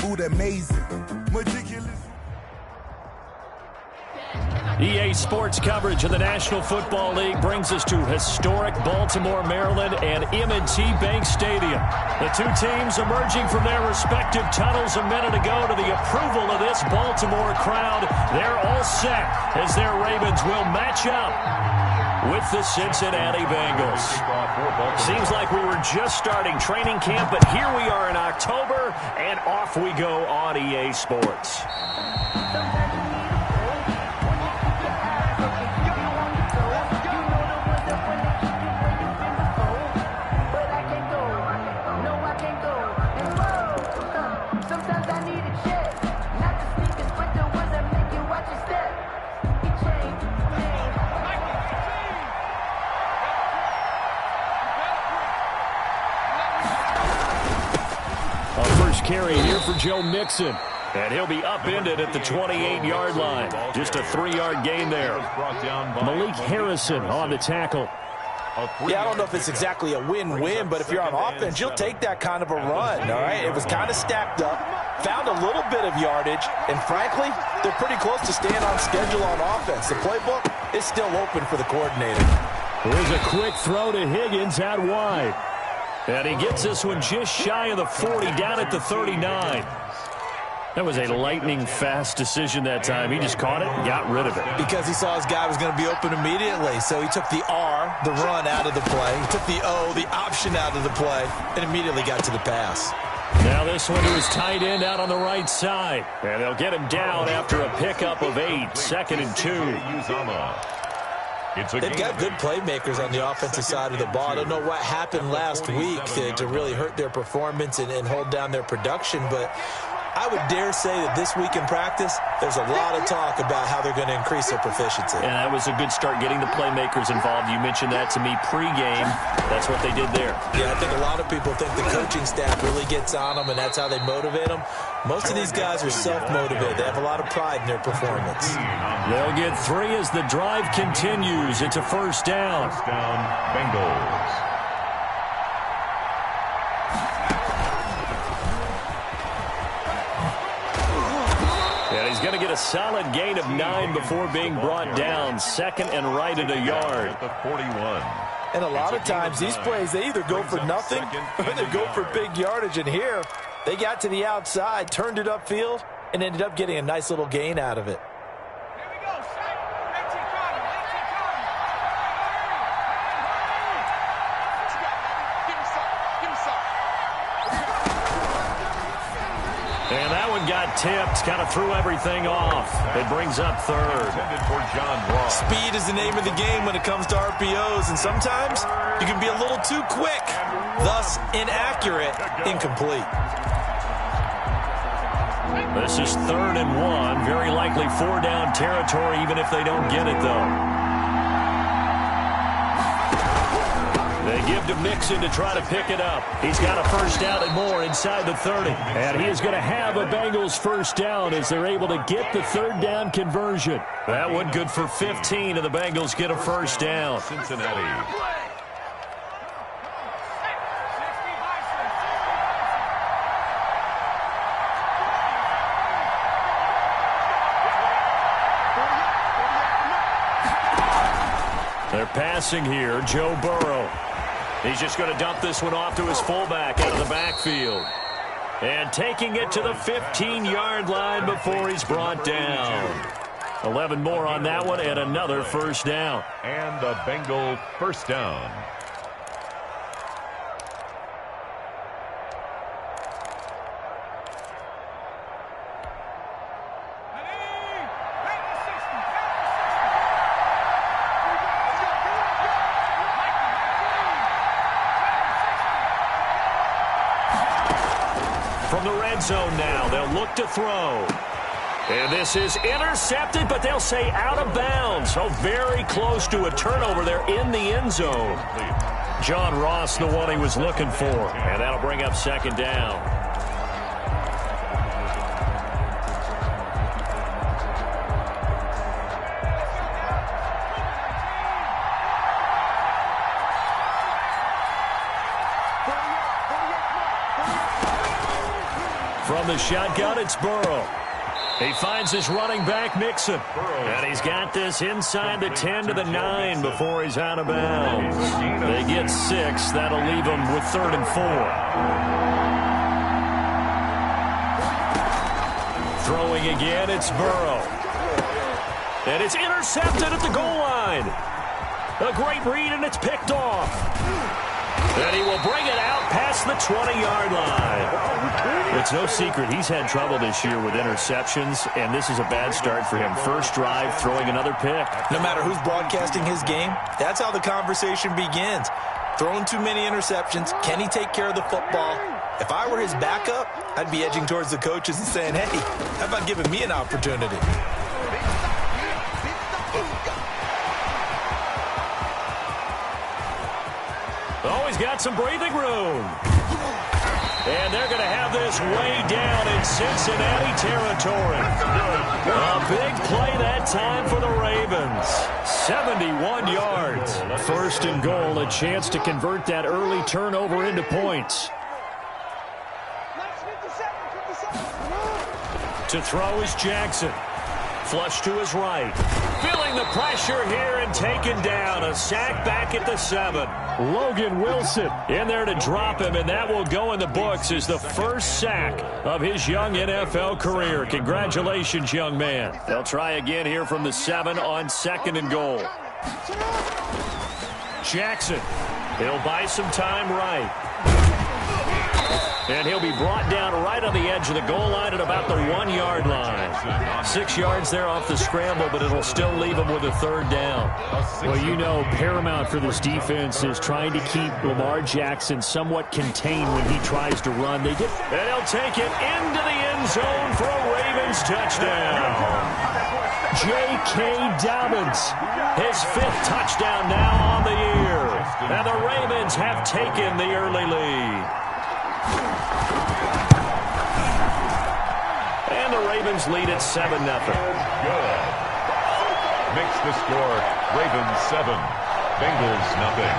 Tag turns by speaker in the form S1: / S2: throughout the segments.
S1: food amazing. Meticulous.
S2: EA Sports coverage of the National Football League brings us to historic Baltimore, Maryland, and M&T Bank Stadium. The two teams emerging from their respective tunnels a minute ago to the approval of this Baltimore crowd. They're all set as their Ravens will match up with the Cincinnati Bengals. Seems like we were just starting training camp, but here we are in October, and off we go on EA Sports. Carry here for Joe Mixon. And he'll be upended at the 28-yard line. Just a 3-yard gain there. Malik Harrison on the tackle.
S3: Yeah, I don't know if it's exactly a win-win, but if you're on offense, you'll take that kind of a run, all right? It was kind of stacked up, found a little bit of yardage, and frankly, they're pretty close to staying on schedule on offense. The playbook is still open for the coordinator.
S2: Here's a quick throw to Higgins out wide. And he gets this one just shy of the 40, down at the 39. That was a lightning-fast decision that time. He just caught it and got rid of it.
S3: Because he saw his guy was going to be open immediately. So he took the R, the run, out of the play. He took the O, the option, out of the play, and immediately got to the pass.
S2: Now this one to his tight end out on the right side. And they'll get him down after a pickup of 8, 2nd and 2.
S3: They've got good playmakers on the offensive side of the ball. I don't know what happened last week to really hurt their performance and hold down their production, but I would dare say that this week in practice, there's a lot of talk about how they're going to increase their proficiency.
S2: And that was a good start getting the playmakers involved. You mentioned that to me pregame. That's what they did there.
S3: Yeah, I think a lot of people think the coaching staff really gets on them, and that's how they motivate them. Most of these guys are self-motivated. They have a lot of pride in their performance.
S2: They'll get 3 as the drive continues. It's a first down.
S4: First down, Bengals.
S2: He's going to get a solid gain of 9 before being brought down. 2nd and right at a yard.
S4: The 41.
S3: And a lot of times these plays, they either go for nothing or they go for big yardage. And here, they got to the outside, turned it upfield, and ended up getting a nice little gain out of it.
S2: And that one got tipped, kind of threw everything off. It brings up 3rd.
S3: Speed is the name of the game when it comes to RPOs, and sometimes you can be a little too quick, thus inaccurate, incomplete.
S2: This is 3rd and 1, very likely 4-down territory, even if they don't get it, though. They give to Mixon to try to pick it up. He's got a first down and more inside the 30. And he is going to have a Bengals first down as they're able to get the 3rd down conversion. That one good for 15, and the Bengals get a first down.
S4: Cincinnati.
S2: They're passing here, Joe Burrow. He's just going to dump this one off to his fullback out of the backfield. And taking it to the 15-yard line before he's brought down. 11 more on that one and another first down.
S4: And the Bengal first down.
S2: From the red zone now, they'll look to throw. And this is intercepted, but they'll say out of bounds. So very close to a turnover there in the end zone. John Ross, the one he was looking for. And that'll bring up 2nd down. From the shotgun, it's Burrow. He finds his running back, Mixon. And he's got this inside the 10 to the 9 before he's out of bounds. They get 6. That'll leave them with 3rd and 4. Throwing again, it's Burrow. And it's intercepted at the goal line. A great read, and it's picked off. And he will bring it out past the 20-yard line. It's no secret he's had trouble this year with interceptions, and this is a bad start for him. First drive, throwing another pick.
S3: No matter who's broadcasting his game, that's how the conversation begins. Throwing too many interceptions, can he take care of the football? If I were his backup, I'd be edging towards the coaches and saying, hey, how about giving me an opportunity?
S2: Oh, he's got some breathing room. And they're going to have this way down in Cincinnati territory. A big play that time for the Ravens. 71 yards. 1st and goal, a chance to convert that early turnover into points. To throw is Jackson. Flush to his right. Feeling the pressure here and taken down. A sack back at the 7. Logan Wilson in there to drop him, and that will go in the books as the first sack of his young NFL career. Congratulations, young man. They'll try again here from the 7 on 2nd and goal. Jackson. He'll buy some time right. And he'll be brought down right on the edge of the goal line at about the 1-yard line. 6 yards there off the scramble, but it'll still leave him with a 3rd down.
S5: Well, you know, paramount for this defense is trying to keep Lamar Jackson somewhat contained when he tries to run.
S2: And he'll take it into the end zone for a Ravens touchdown. J.K. Dobbins, his 5th touchdown now on the year. And the Ravens have taken the early lead. And the Ravens lead at 7-0.
S4: Good. Makes the score Ravens 7, Bengals nothing.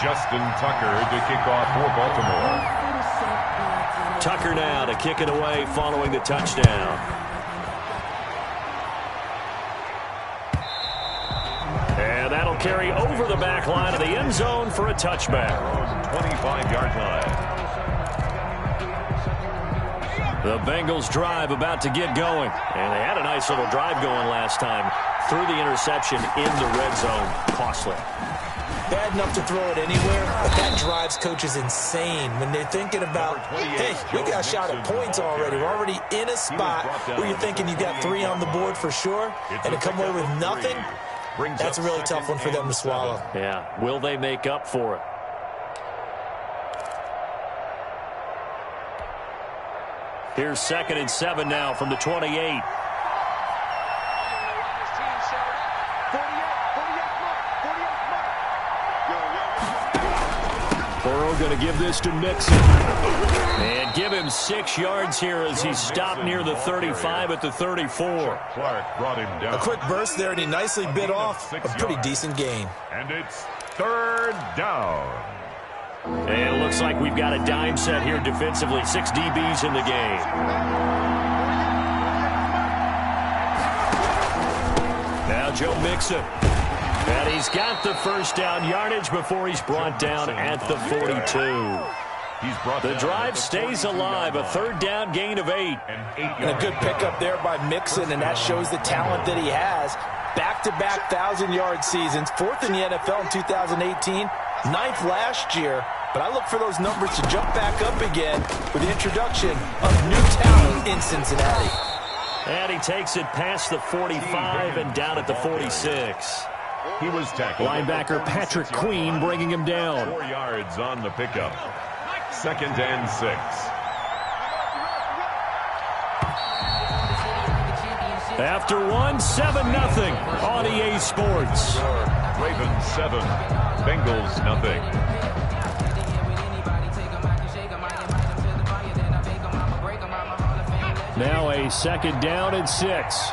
S4: Justin Tucker to kick off for Baltimore.
S2: Tucker now to kick it away following the touchdown. And that'll carry over the back line of the end zone for a touchback.
S4: 25-yard line.
S2: The Bengals drive about to get going. And they had a nice little drive going last time. Threw the interception in the red zone. Costly.
S3: Bad enough to throw it anywhere, but that drives coaches insane when they're thinking about, hey, we got a shot at points already. We're already in a spot where you're thinking you got 3 on the board for sure, and to come away with nothing, that's a really tough one for them to swallow.
S2: Yeah. Will they make up for it? Here's 2nd and 7 now from the 28. Burrow going to give this to Mixon. And give him 6 yards here as he's stopped near the 35 at the 34.
S4: Clark brought him down.
S3: A quick burst there, and he nicely bit off a pretty decent gain.
S4: And it's 3rd down.
S2: And it looks like we've got a dime set here defensively. 6 DBs in the game. Now Joe Mixon. And he's got the first down yardage before he's brought down at the 42. The drive stays alive. A 3rd down gain of 8.
S3: And a good pickup there by Mixon, and that shows the talent that he has. Back-to-back 1,000-yard seasons. 4th in the NFL in 2018. 9th last year. But I look for those numbers to jump back up again with the introduction of new talent in Cincinnati.
S2: And he takes it past the 45 and down at the 46.
S4: He was tackled.
S2: Linebacker Patrick Queen bringing him down.
S4: 4 yards on the pickup. 2nd and 6.
S2: After 7-0 on EA Sports.
S4: Ravens 7, Bengals nothing.
S2: Now a 2nd down and 6.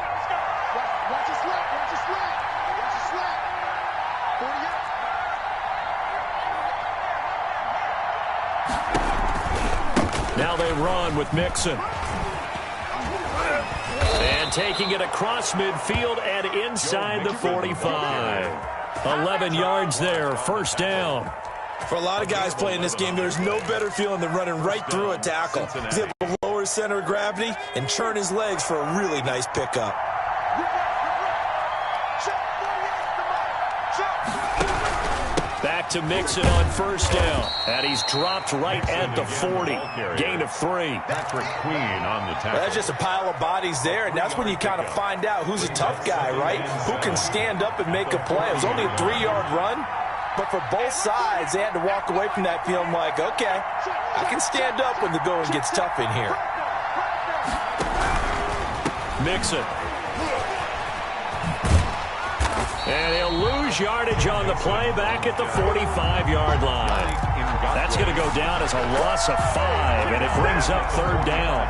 S2: Now they run with Mixon. And taking it across midfield and inside the 45. 11 yards there, first down.
S3: For a lot of guys playing this game, there's no better feeling than running right through a tackle. He's able to lower his center of gravity and churn his legs for a really nice pickup.
S2: Back to Mixon on first down. And he's dropped right at the 40. Gain of 3.
S4: Patrick Queen on the tackle.
S3: Well, that's just a pile of bodies there, and that's when you kind of find out who's a tough guy, right? Who can stand up and make a play. It was only a 3-yard run, but for both sides, they had to walk away from that feeling like, okay, I can stand up when the going gets tough in here.
S2: Mixon. And he'll lose yardage on the play back at the 45-yard line. That's going to go down as a loss of 5, and it brings up third down.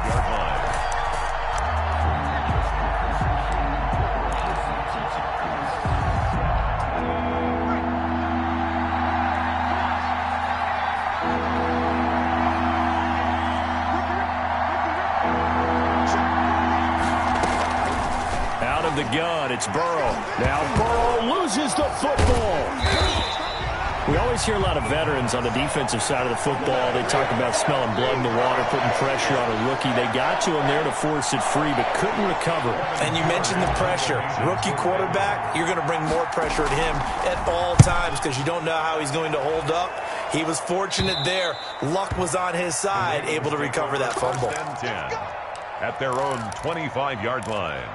S2: The gun, it's Burrow. Now Burrow loses the football. We always hear a lot of veterans on the defensive side of the football. They talk about smelling blood in the water, putting pressure on a rookie. They got to him there to force it free, but couldn't recover.
S3: And you mentioned the pressure. Rookie quarterback, you're going to bring more pressure at him at all times because you don't know how he's going to hold up. He was fortunate there. Luck was on his side, able to recover that fumble.
S4: 10 at their own 25-yard line.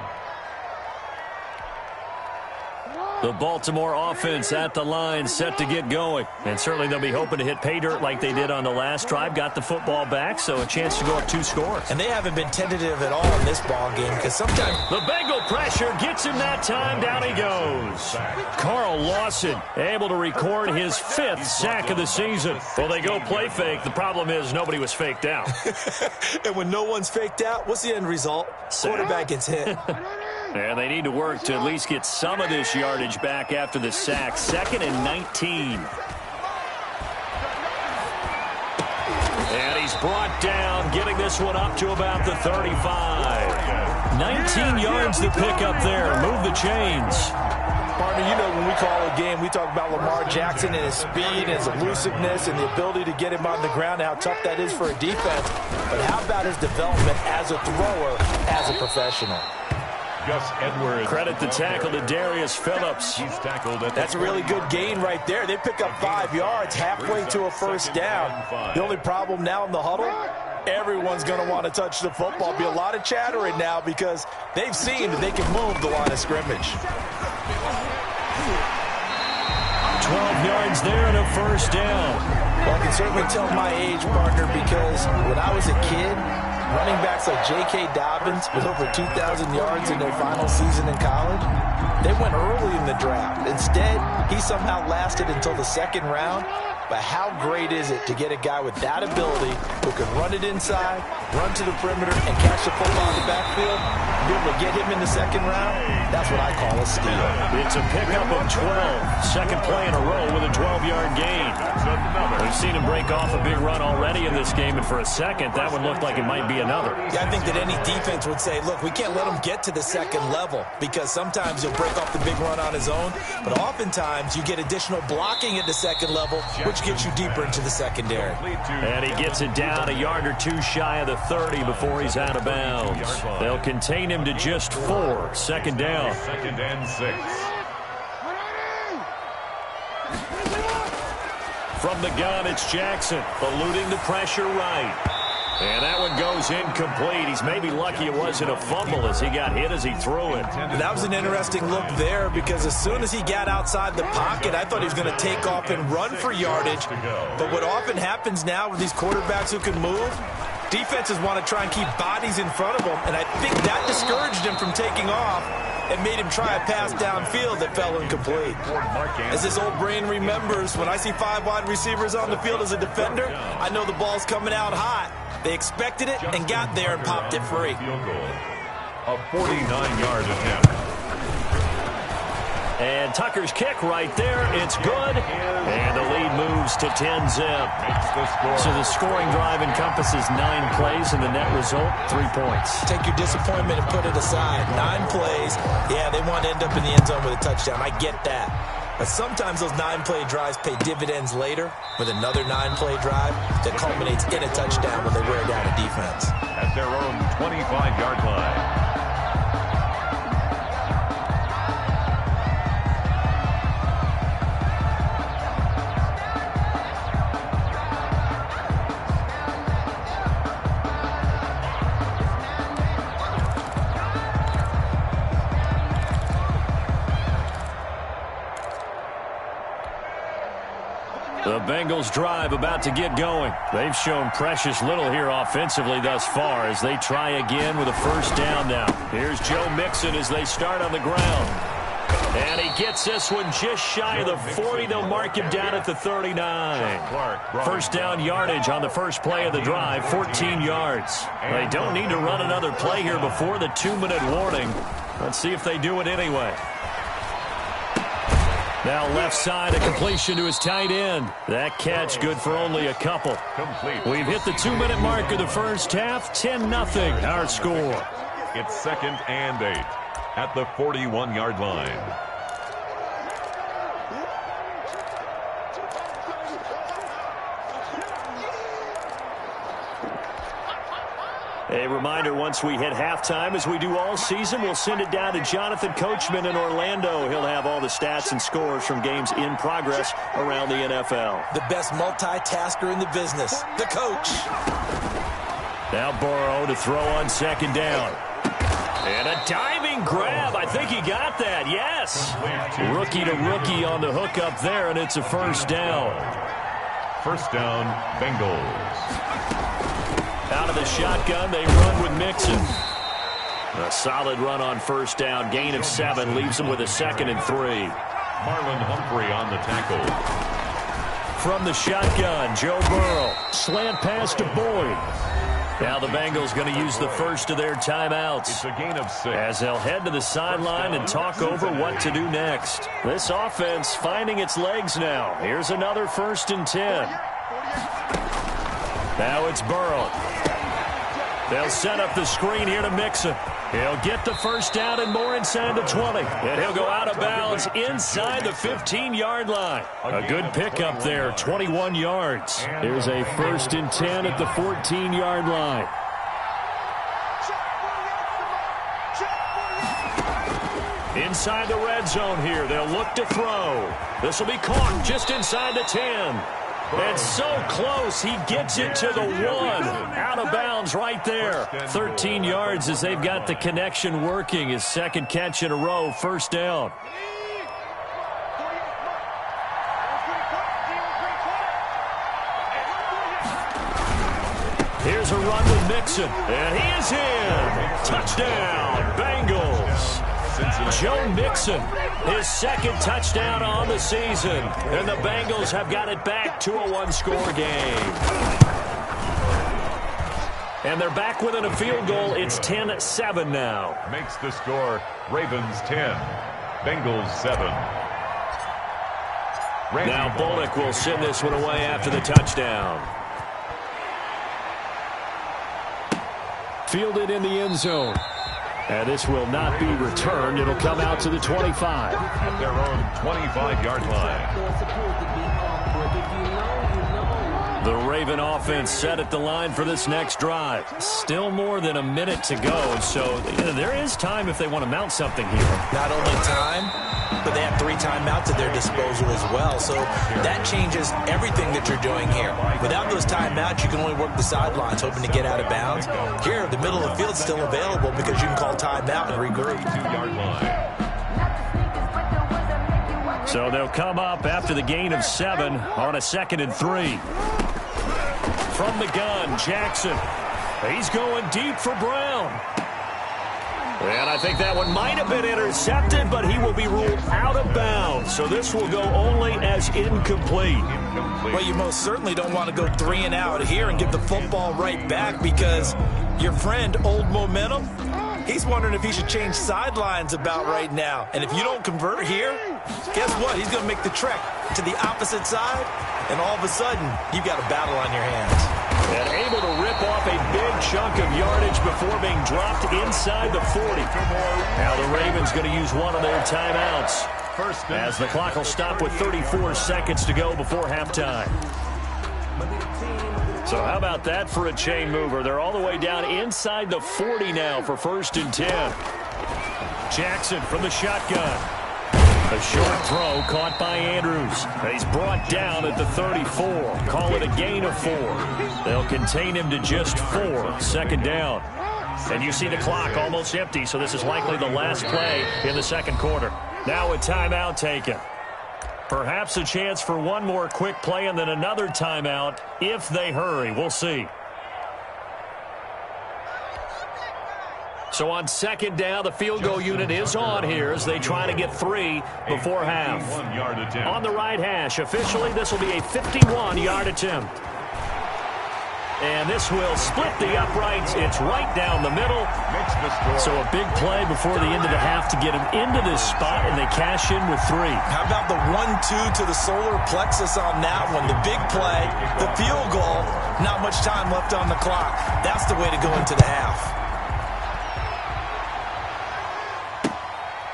S2: The Baltimore offense at the line, set to get going. And certainly they'll be hoping to hit pay dirt like they did on the last drive. Got the football back, so a chance to go up 2 scores.
S3: And they haven't been tentative at all in this ball game because sometimes
S2: the Bengal pressure gets him that time. Down he goes. Carl Lawson able to record his 5th sack of the season. Well, they go play fake. The problem is nobody was faked out.
S3: And when no one's faked out, what's the end result? Quarterback gets hit.
S2: And they need to work to at least get some of this yardage back after the sack. 2nd and 19. And he's brought down, getting this one up to about the 35. 19 yards to pick up there. Move the chains.
S3: Partner, you know when we call a game, we talk about Lamar Jackson and his speed and his elusiveness and the ability to get him on the ground and how tough that is for a defense. But how about his development as a thrower, as a professional?
S4: Gus Edwards.
S2: Credit the tackle to Darius Phillips.
S4: He's tackled at
S3: That's a really good gain right there. They pick up 5 yards halfway to a first down. The only problem now in the huddle, everyone's going to want to touch the football. Be a lot of chattering now because they've seen that they can move the line of scrimmage.
S2: 12 yards there and a first down.
S3: Well, I can certainly tell my age, partner, because when I was a kid, running backs like J.K. Dobbins with over 2,000 yards in their final season in college, they went early in the draft. Instead, he somehow lasted until the 2nd round. But how great is it to get a guy with that ability who can run it inside, run to the perimeter, and catch the football in the backfield? Be able to get him in the 2nd round? That's what I call a steal.
S2: It's a pickup of 12. Second play in a row with a 12-yard gain. We've seen him break off a big run already in this game, and for a second, that one looked like it might be another.
S3: Yeah, I think that any defense would say, look, we can't let him get to the 2nd level because sometimes he'll break off the big run on his own, but oftentimes you get additional blocking at the 2nd level, which gets you deeper into the secondary.
S2: And he gets it down a yard or 2 shy of the 30 before he's out of bounds. They'll contain him to just 4. 2nd down.
S4: 2nd and 6.
S2: From the gun, it's Jackson, eluding the pressure right. And that one goes incomplete. He's maybe lucky it wasn't a fumble as he got hit as he threw it.
S3: That was an interesting look there because as soon as he got outside the pocket, I thought he was going to take off and run for yardage. But what often happens now with these quarterbacks who can move, defenses want to try and keep bodies in front of them, and I think that discouraged him from taking off and made him try a pass downfield that fell incomplete. As this old brain remembers, when I see 5 wide receivers on the field as a defender, I know the ball's coming out hot. They expected it and got there and popped it free.
S4: Field goal. A 49-yard attempt.
S2: And Tucker's kick right there. It's good. And the lead moves to 10-zip. So the scoring drive encompasses 9 plays, and the net result, 3 points.
S3: Take your disappointment and put it aside. 9 plays. Yeah, they want to end up in the end zone with a touchdown. I get that. But sometimes those 9-play drives pay dividends later with another 9-play drive that culminates in a touchdown when they wear down a defense.
S4: At their own 25-yard line.
S2: The Bengals drive about to get going. They've shown precious little here offensively thus far as they try again with a first down now. Here's Joe Mixon as they start on the ground. And he gets this one just shy of the 40. They'll mark him down at the 39. First down yardage on the first play of the drive, 14 yards. They don't need to run another play here before the 2-minute warning. Let's see if they do it anyway. Now left side, a completion to his tight end. That catch good for only a couple. We've hit the 2-minute mark of the first half. 10-0 our score.
S4: It's 2nd and 8 at the 41-yard line.
S2: A reminder, once we hit halftime, as we do all season, we'll send it down to Jonathan Coachman in Orlando. He'll have all the stats and scores from games in progress around the NFL.
S3: The best multitasker in the business, the coach.
S2: Now Burrow to throw on second down. And a diving grab. I think he got that, yes. Rookie to rookie on the hook up there, and it's a first down.
S4: First down, Bengals.
S2: Out of the shotgun, they run with Mixon. A solid run on first down. Gain of 7 leaves them with a 2nd and 3.
S4: Marlon Humphrey on the tackle.
S2: From the shotgun, Joe Burrow. Slant pass to Boyd. Now the Bengals going to use the first of their timeouts.
S4: It's a gain of 6.
S2: As they'll head to the sideline and talk over what to do next. This offense finding its legs now. Here's another 1st and 10. Now it's Burrow. They'll set up the screen here to Mixon. He'll get the first down and more inside the 20. And he'll go out of bounds inside the 15-yard line. A good pickup there, 21 yards. Here's a 1st and 10 at the 14-yard line. Inside the red zone here, they'll look to throw. This will be caught just inside the 10. And so close, he gets it to the 1. Out of bounds right there. 13 yards as they've got the connection working. His 2nd catch in a row, first down. Here's a run with Mixon. And he is in. Touchdown, Bengals. Joe Mixon, his 2nd touchdown on the season. And the Bengals have got it back to a 1-score game. And they're back within a field goal. It's 10-7 now.
S4: Makes the score Ravens 10, Bengals 7.
S2: Now Bullock will send this one away after the touchdown. Fielded in the end zone. And this will not be returned. It'll come out to the 25.
S4: At their own 25-yard line.
S2: The Raven offense set at the line for this next drive. Still more than a minute to go, so there is time if they want to mount something here.
S3: Not only time, but they have 3 timeouts at their disposal as well. So that changes everything that you're doing here. Without those timeouts, you can only work the sidelines, hoping to get out of bounds. Here, the middle of the field's still available because you can call timeout and regroup.
S4: 2-yard line.
S2: So they'll come up after the gain of 7 on a 2nd and 3. From the gun, Jackson. He's going deep for Brown. And I think that one might have been intercepted, but he will be ruled out of bounds. So this will go only as incomplete.
S3: Well, you most certainly don't want to go 3 and out here and give the football right back because your friend, Old Momentum, He's wondering if he should change sidelines about right now. And if you don't convert here, guess what? He's going to make the trek to the opposite side, and all of a sudden, you've got a battle on your hands.
S2: And able to rip off a big chunk of yardage before being dropped inside the 40. Now the Ravens going to use one of their timeouts as the clock will stop with 34 seconds to go before halftime. So how about that for a chain mover? They're all the way down inside the 40 now for 1st and 10. Jackson from the shotgun. A short throw caught by Andrews. He's brought down at the 34. Call it a gain of 4. They'll contain him to just 4. 2nd down. And you see the clock almost empty, so this is likely the last play in the 2nd quarter. Now a timeout taken. Perhaps a chance for one more quick play and then another timeout if they hurry. We'll see. So on 2nd down, the field goal unit is on here as they try to get 3 before half. On the right hash, officially this will be a 51-yard attempt. And this will split the uprights. It's right down the middle. So a big play before the end of the half to get him into this spot, and they cash in with 3.
S3: How about the 1-2 to the solar plexus on that one? The big play, the field goal, not much time left on the clock. That's the way to go into the half.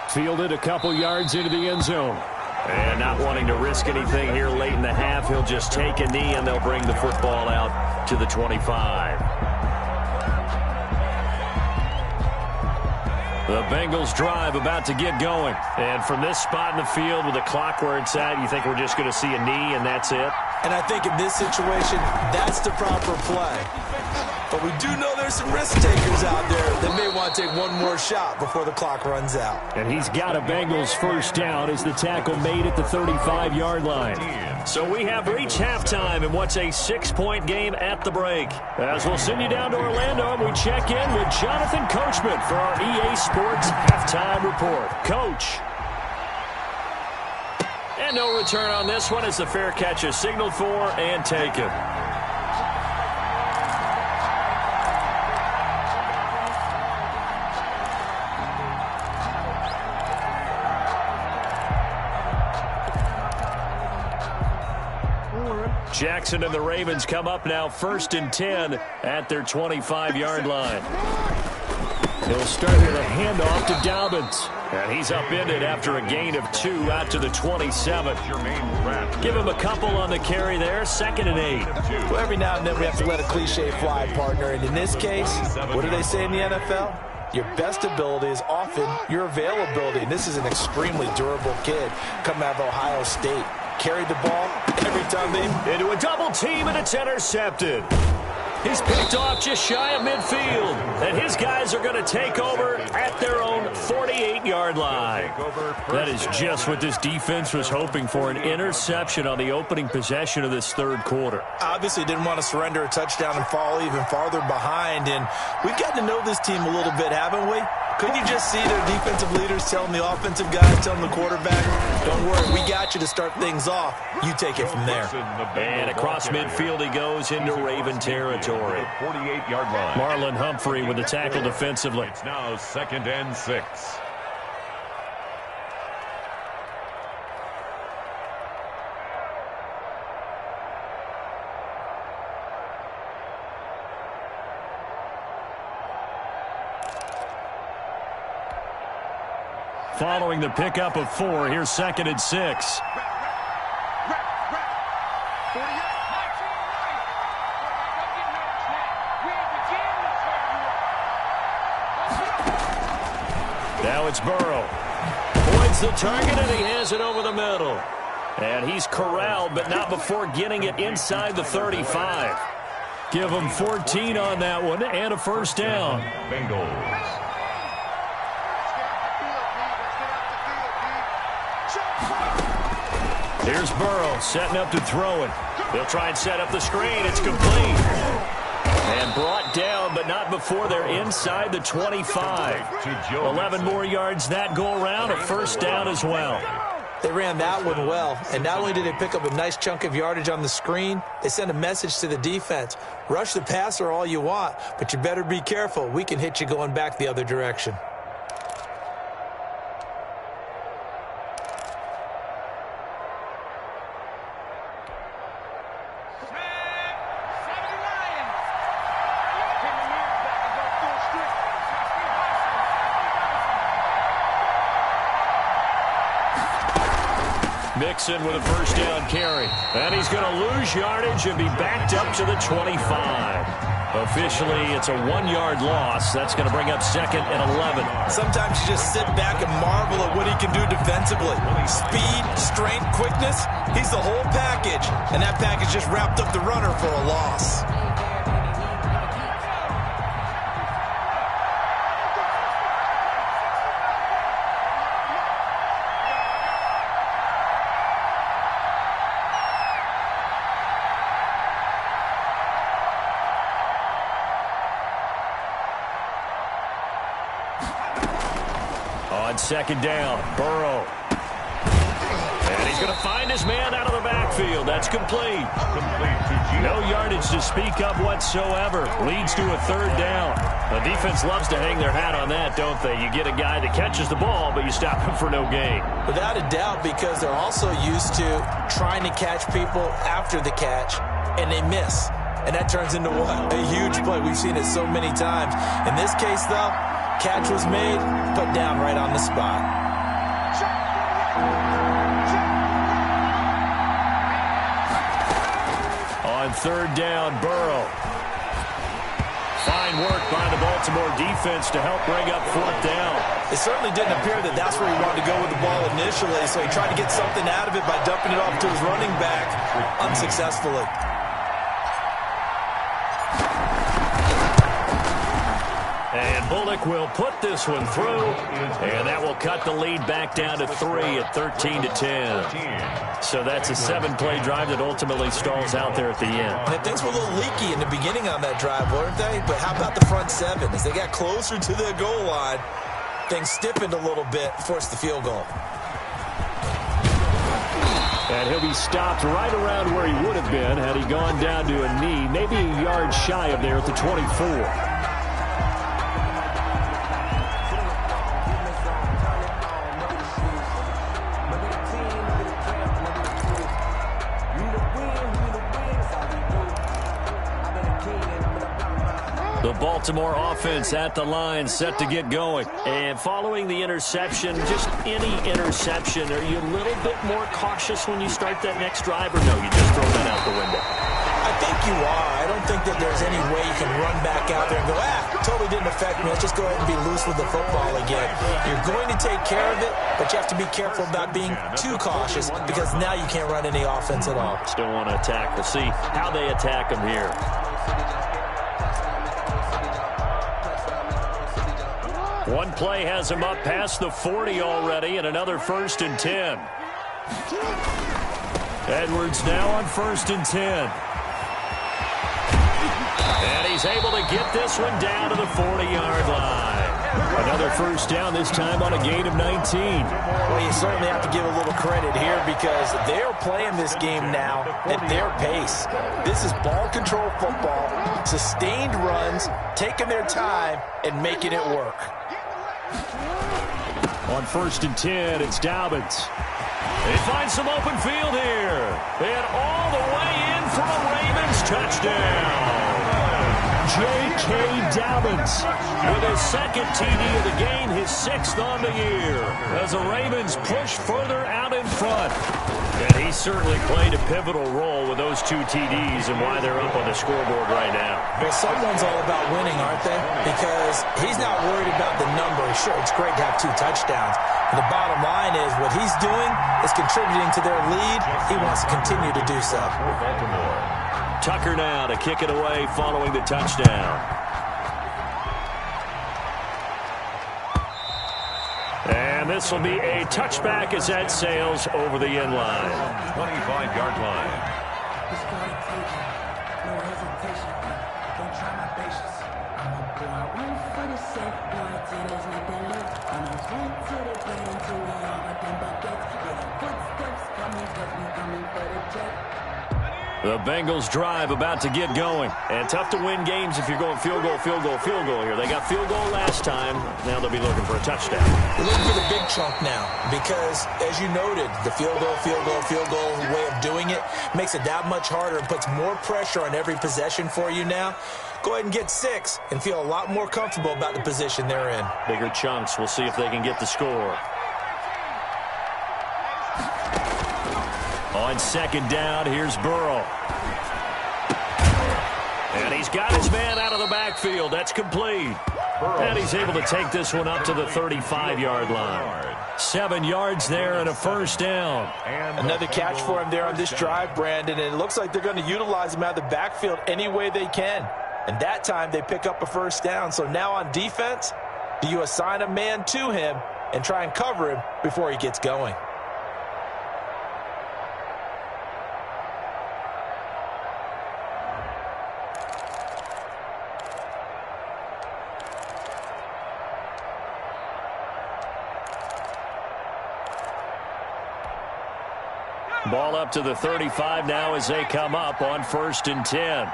S2: Fielded a couple yards into the end zone. And not wanting to risk anything here late in the half, he'll just take a knee and they'll bring the football out to the 25. The Bengals drive about to get going. And from this spot in the field with the clock where it's at, you think we're just going to see a knee and that's it?
S3: And I think in this situation, that's the proper play. But we do know there's some risk takers out there that may want to take one more shot before the clock runs out.
S2: And he's got a Bengals 1st down as the tackle made at the 35-yard line. So we have reached halftime in what's a 6-point game at the break. As we'll send you down to Orlando, and we check in with Jonathan Coachman for our EA Sports Halftime Report. Coach. And no return on this one as the fair catch is signaled for and taken. Jackson and the Ravens come up now 1st and 10 at their 25-yard line. He'll start with a handoff to Dobbins. And he's upended after a gain of 2 out to the 27. Give him a couple on the carry there. 2nd and 8.
S3: Well, every now and then we have to let a cliche fly, partner. And in this case, what do they say in the NFL? Your best ability is often your availability. And this is an extremely durable kid coming out of Ohio State. Carried the ball every time they...
S2: Into a double team, and it's intercepted. He's picked off just shy of midfield. And his guys are going to take over at their own 48-yard line. That is just what this defense was hoping for, an interception on the opening possession of this 3rd quarter.
S3: Obviously didn't want to surrender a touchdown and fall even farther behind. And we've gotten to know this team a little bit, haven't we? Couldn't you just see their defensive leaders telling the offensive guys, telling the quarterback, don't worry, we got you to start things off. You take it from there.
S2: And across midfield he goes into Raven territory.
S4: 48-yard line.
S2: Marlon Humphrey with the tackle defensively.
S4: It's now 2nd and 6.
S2: Following the pickup of 4, here's 2nd and 6. Now it's Burrow. Points the target, and he has it over the middle. And he's corralled, but not before getting it inside the 35. Give him 14 on that one, and a 1st down.
S4: Bengals.
S2: Here's Burrow setting up to throw it. They'll try and set up the screen. It's complete. And brought down, but not before they're inside the 25. 11 more yards that go around, a 1st down as well.
S3: They ran that one well, and not only did they pick up a nice chunk of yardage on the screen, they sent a message to the defense. Rush the passer all you want, but you better be careful. We can hit you going back the other direction.
S2: Mixon with a first down carry. And he's going to lose yardage and be backed up to the 25. Officially, it's a 1-yard loss. That's going to bring up 2nd and 11.
S3: Sometimes you just sit back and marvel at what he can do defensively. Speed, strength, quickness, he's the whole package. And that package just wrapped up the runner for a loss.
S2: On 2nd down, Burrow. And he's going to find his man out of the backfield. That's complete. No yardage to speak of whatsoever. Leads to a 3rd down. The defense loves to hang their hat on that, don't they? You get a guy that catches the ball, but you stop him for no gain.
S3: Without a doubt, because they're also used to trying to catch people after the catch, and they miss. And that turns into what? A huge play. We've seen it so many times. In this case, though, catch was made, put down right on the spot.
S2: On 3rd down, Burrow. Fine work by the Baltimore defense to help bring up 4th down.
S3: It certainly didn't appear that that's where he wanted to go with the ball initially, so he tried to get something out of it by dumping it off to his running back unsuccessfully.
S2: And Bullock will put this one through, and that will cut the lead back down to 3 at 13-10. So that's a 7-play drive that ultimately stalls out there at the end.
S3: And things were a little leaky in the beginning on that drive, weren't they? But how about the front 7? As they got closer to the goal line, things stiffened a little bit, forced the field goal.
S5: And he'll be stopped right around where he would have been had he gone down to a knee, maybe a yard shy of there at the 24.
S2: The Baltimore offense at the line, set to get going. And following the interception, just any interception, are you a little bit more cautious when you start that next drive, or no, you just throw that out the window?
S3: I think you are. I don't think that there's any way you can run back out there and go, totally didn't affect me. Let's just go ahead and be loose with the football again. You're going to take care of it, but you have to be careful about being too cautious because now you can't run any offense at all.
S2: Still want to attack. We'll see how they attack them here. One play has him up past the 40 already, and another 1st and 10. Edwards now on 1st and 10. And he's able to get this one down to the 40-yard line. Another 1st down, this time on a gain of 19.
S3: Well, you certainly have to give a little credit here because they're playing this game now at their pace. This is ball control football, sustained runs, taking their time, and making it work.
S2: On 1st and 10, it's Dobbins. They find some open field here. And all the way in for a Ravens touchdown. J.K. Dobbins with his 2nd TD of the game, his 6th on the year, as the Ravens push further out in front. And he certainly played a pivotal role with those 2 TDs and why they're up on the scoreboard right now.
S3: Well, someone's all about winning, aren't they? Because he's not worried about the number. Sure, it's great to have 2 touchdowns. But the bottom line is what he's doing is contributing to their lead. He wants to continue to do so.
S2: Tucker now to kick it away following the touchdown. And this will be a touchback as that sails over the end line.
S4: 25-yard line.
S2: The Bengals drive about to get going. And tough to win games if you're going field goal, field goal, field goal here. They got field goal last time. Now they'll be looking for a touchdown.
S3: We're looking for the big chunk now because, as you noted, the field goal, field goal, field goal way of doing it makes it that much harder and puts more pressure on every possession for you now. Go ahead and get 6 and feel a lot more comfortable about the position they're in.
S2: Bigger chunks. We'll see if they can get the score. On second down, here's Burrow. And he's got his man out of the backfield. That's complete. And he's able to take this one up to the 35-yard line. 7 yards there and a first down.
S3: Another catch for him there on this drive, Brandon, and it looks like they're going to utilize him out of the backfield any way they can. And that time they pick up a first down. So now on defense, do you assign a man to him and try and cover him before he gets going?
S2: Ball up to the 35 now as they come up on 1st and 10.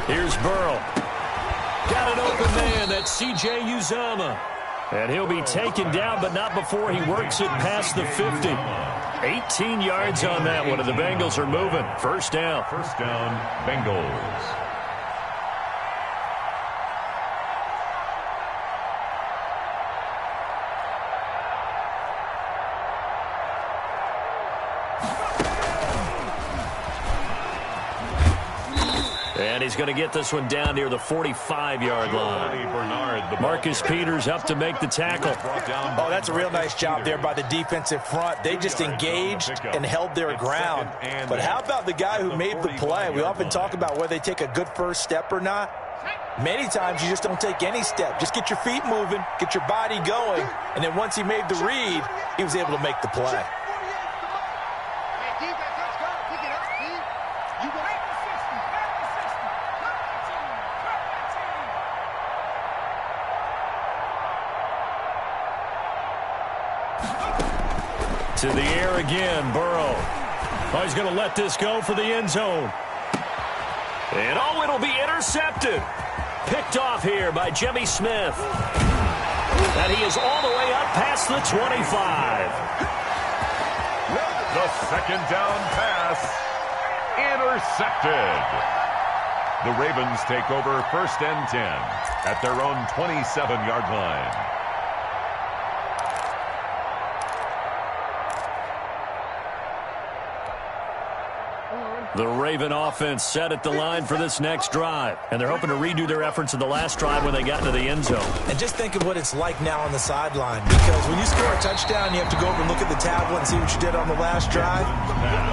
S2: Here's Burrow. Got an open man. That's C.J. Uzomah. And he'll be taken down, but not before he works it past the 50. 18 yards on that one, and the Bengals are moving. First down.
S4: First down, Bengals.
S2: And he's going to get this one down near the 45-yard line. Marcus Peters up to make the tackle.
S3: Oh, that's a real nice job there by the defensive front. They just engaged and held their ground. But how about the guy who made the play? We often talk about whether they take a good first step or not. Many times you just don't take any step. Just get your feet moving, get your body going, and then once he made the read, he was able to make the play.
S2: To the air again, Burrow. Oh, he's going to let this go for the end zone. And oh, it'll be intercepted. Picked off here by Jimmy Smith. And he is all the way up past the 25.
S4: The second down pass. Intercepted. The Ravens take over 1st and 10 at their own 27-yard line.
S2: The Raven offense set at the line for this next drive. And they're hoping to redo their efforts in the last drive when they got into the end zone.
S3: And just think of what it's like now on the sideline. Because when you score a touchdown, you have to go over and look at the tablet and see what you did on the last drive.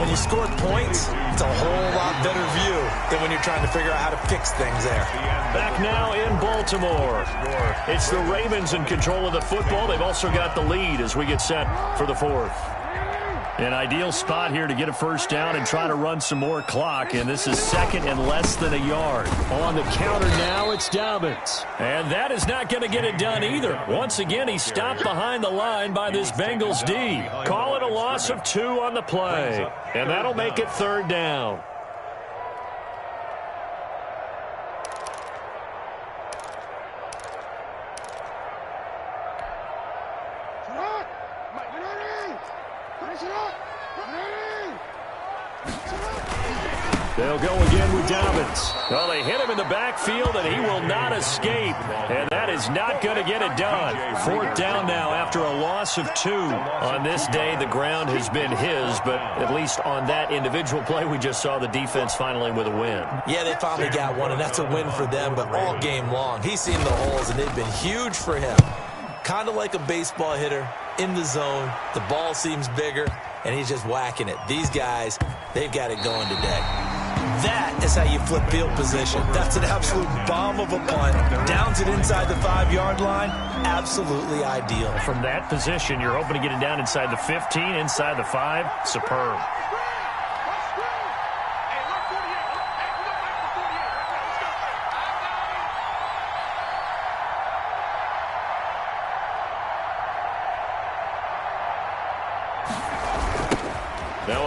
S3: When you scored points, it's a whole lot better view than when you're trying to figure out how to fix things there.
S2: Back now in Baltimore. It's the Ravens in control of the football. They've also got the lead as we get set for the 4th. An ideal spot here to get a first down and try to run some more clock. And this is 2nd and less than a yard. On the counter now, it's Dobbins. And that is not going to get it done either. Once again, he's stopped behind the line by this Bengals D. Call it a loss of 2 on the play. And that'll make it 3rd down. They'll go again with Dobbins. Well, they hit him in the backfield, and he will not escape. And that is not going to get it done. 4th down now after a loss of 2. On this day, the ground has been his, but at least on that individual play, we just saw the defense finally with a win.
S3: Yeah, they finally got one, and that's a win for them, but all game long, he's seen the holes, and they've been huge for him. Kind of like a baseball hitter in the zone. The ball seems bigger, and he's just whacking it. These guys, they've got it going today. That is how you flip field position. That's an absolute bomb of a punt. Downs it inside the 5-yard line. Absolutely ideal.
S2: From that position, you're hoping to get it down inside the 15, inside the 5. Superb.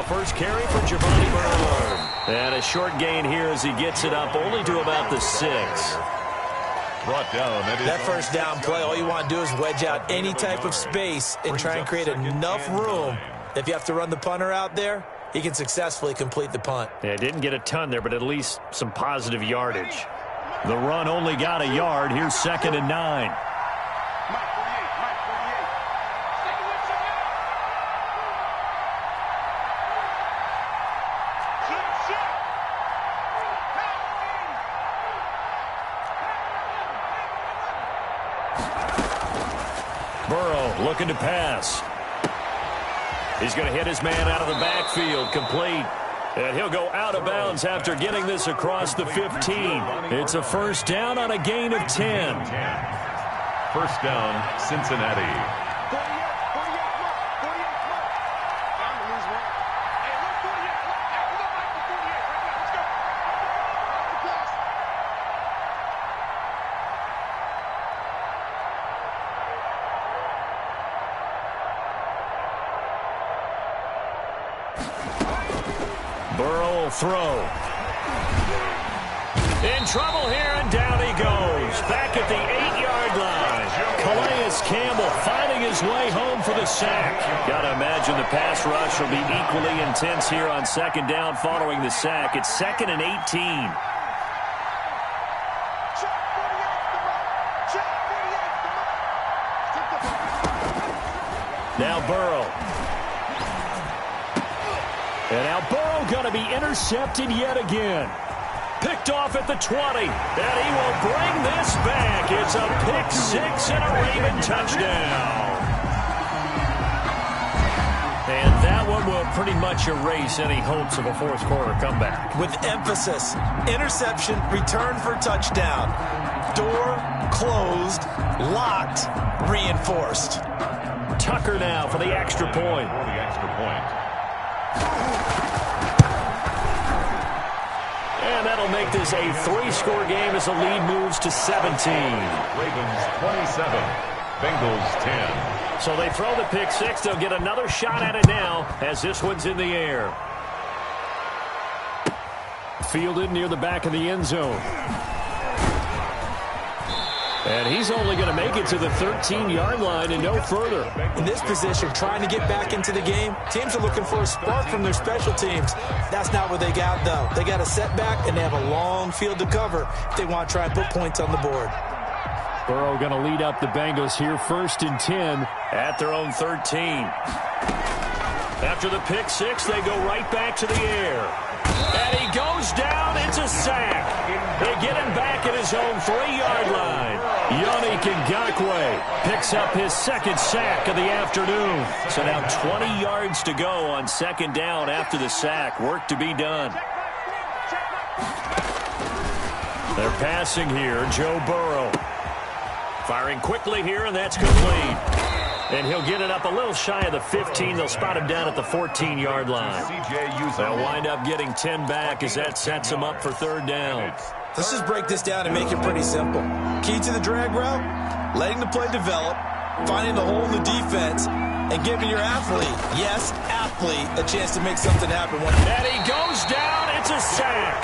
S2: first carry for Giovanni Bernard. And a short gain here as he gets it up only to about the 6.
S4: Brought down.
S3: That first down play, all you want to do is wedge out any type of space and try and create enough room. If you have to run the punter out there, he can successfully complete the punt.
S5: Yeah, didn't get a ton there, but at least some positive yardage. The run only got a yard. Here's 2nd and 9. Burrow looking to pass. He's going to hit his man out of the backfield, complete. And he'll go out of bounds after getting this across the 15. It's a first down on a gain of 10.
S4: First down, Cincinnati.
S2: Burrow will throw. In trouble here, and down he goes. Back at the 8-yard line. Calais Campbell finding his way home for the sack. Got to imagine the pass rush will be equally intense here on 2nd down following the sack. It's 2nd and 18. Now Burrow. And now Burrow going to be intercepted yet again. Picked off at the 20. And he will bring this back. It's a pick 6 and a Raven touchdown. And that one will pretty much erase any hopes of a fourth-quarter comeback.
S3: With emphasis, interception, return for touchdown. Door closed, locked, reinforced.
S2: Tucker now for the extra point.
S4: For the extra point.
S2: And that'll make this a 3-score game as the lead moves to 17.
S4: Ravens 27, Bengals 10.
S2: So they throw the pick 6. They'll get another shot at it now as this one's in the air. Fielded near the back of the end zone. And he's only going to make it to the 13-yard line and no further.
S3: In this position, trying to get back into the game, teams are looking for a spark from their special teams. That's not what they got, though. They got a setback, and they have a long field to cover if they want to try and put points on the board.
S2: Burrow going to lead up the Bengals here, 1st and 10 at their own 13. After the pick 6, they go right back to the air. And he goes down. It's a sack. They get him back at his own 3-yard line. Yannick Ngakoue picks up his 2nd sack of the afternoon. So now 20 yards to go on 2nd down after the sack. Work to be done. They're passing here. Joe Burrow. Firing quickly here, and that's complete. And he'll get it up a little shy of the 15. They'll spot him down at the 14-yard line. They'll wind up getting 10 back as that sets him up for 3rd down.
S3: Let's just break this down and make it pretty simple. Key to the drag route, letting the play develop, finding the hole in the defense, and giving your athlete, yes, athlete, a chance to make something happen.
S2: And he goes down. It's a sack.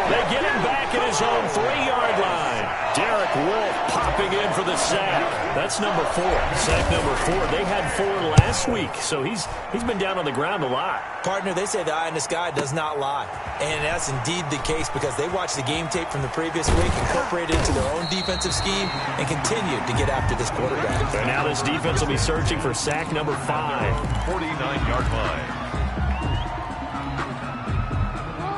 S2: They get him back at his own 3-yard line. Derek Wolfe popping in for the sack. That's number 4. Sack number 4. They had 4 last week, so he's been down on the ground a lot.
S3: Partner, they say the eye in the sky does not lie. And that's indeed the case because they watched the game tape from the previous week, incorporated it into their own defensive scheme, and continued to get after this quarterback.
S2: And now this defense will be searching for sack number 5.
S4: 49-yard line.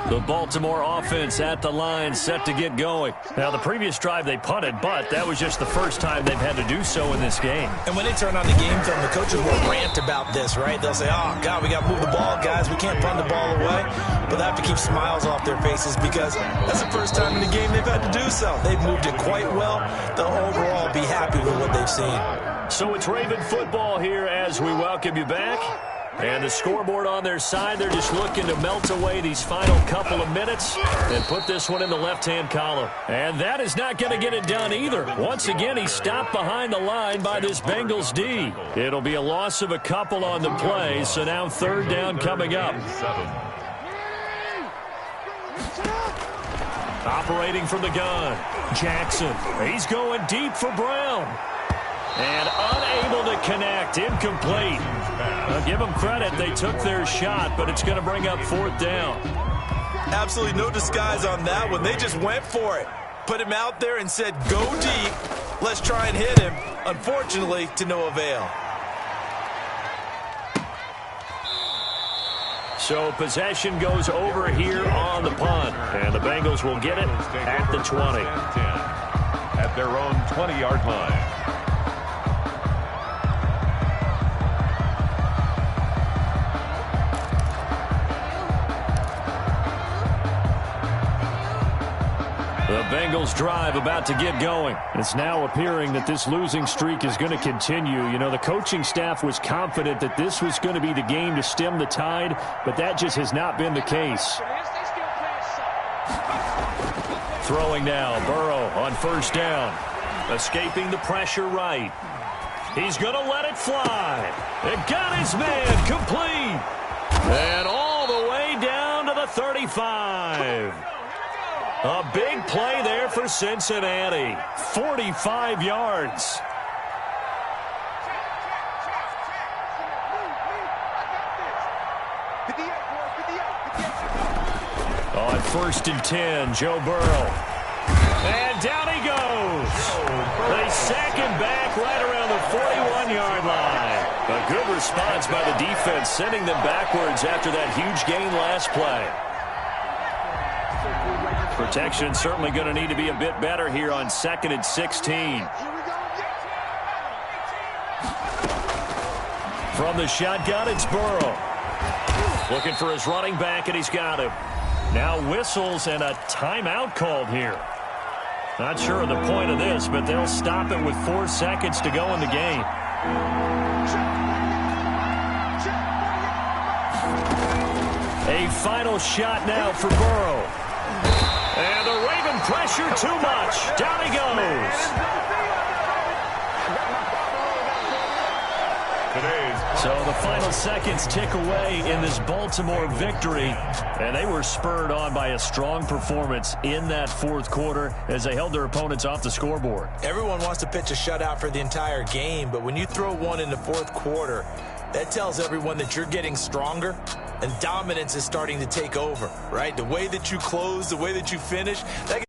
S2: The Baltimore offense at the line, set to get going. Now, the previous drive they punted, but that was just the first time they've had to do so in this game.
S3: And when they turn on the game film, the coaches will rant about this, right? They'll say, oh, God, we got to move the ball, guys. We can't punt the ball away. But they have to keep smiles off their faces because that's the first time in the game they've had to do so. They've moved it quite well. They'll overall be happy with what they've seen.
S2: So it's Raven football here as we welcome you back. And the scoreboard on their side, they're just looking to melt away these final couple of minutes and put this one in the left-hand column. And that is not going to get it done either. Once again, he's stopped behind the line by this Bengals D. It'll be a loss of a couple on the play, so now third down coming up. Operating from the gun, Jackson. He's going deep for Brown. And unable to connect, incomplete. Now, give them credit, they took their shot, but it's going to bring up fourth down.
S3: Absolutely no disguise on that one. They just went for it. Put him out there and said, go deep. Let's try and hit him. Unfortunately, to no avail.
S2: So possession goes over here on the punt. And the Bengals will get it at the 20.
S4: At their own 20-yard line.
S2: The Bengals drive about to get going. It's now appearing that this losing streak is going to continue. You know, the coaching staff was confident that this was going to be the game to stem the tide, but that just has not been the case. Throwing now, Burrow on first down. Escaping the pressure right. He's going to let it fly. It got his man complete. And all the way down to the 35. A big play there for Cincinnati. 45 yards. On first and 10, Joe Burrow. And down he goes. They sack him back right around the 41-yard line. A good response by the defense, sending them backwards after that huge gain last play. Protection certainly going to need to be a bit better here on 2nd and 16. From the shotgun, it's Burrow. Looking for his running back, and he's got him. Now whistles and a timeout called here. Not sure of the point of this, but they'll stop it with 4 seconds to go in the game. A final shot now for Burrow. And the Raven pressure too much. Down he goes. So the final seconds tick away in this Baltimore victory. And they were spurred on by a strong performance in that fourth quarter as they held their opponents off the scoreboard.
S3: Everyone wants to pitch a shutout for the entire game, but when you throw one in the fourth quarter, that tells everyone that you're getting stronger and dominance is starting to take over, right? The way that you close, the way that you finish, that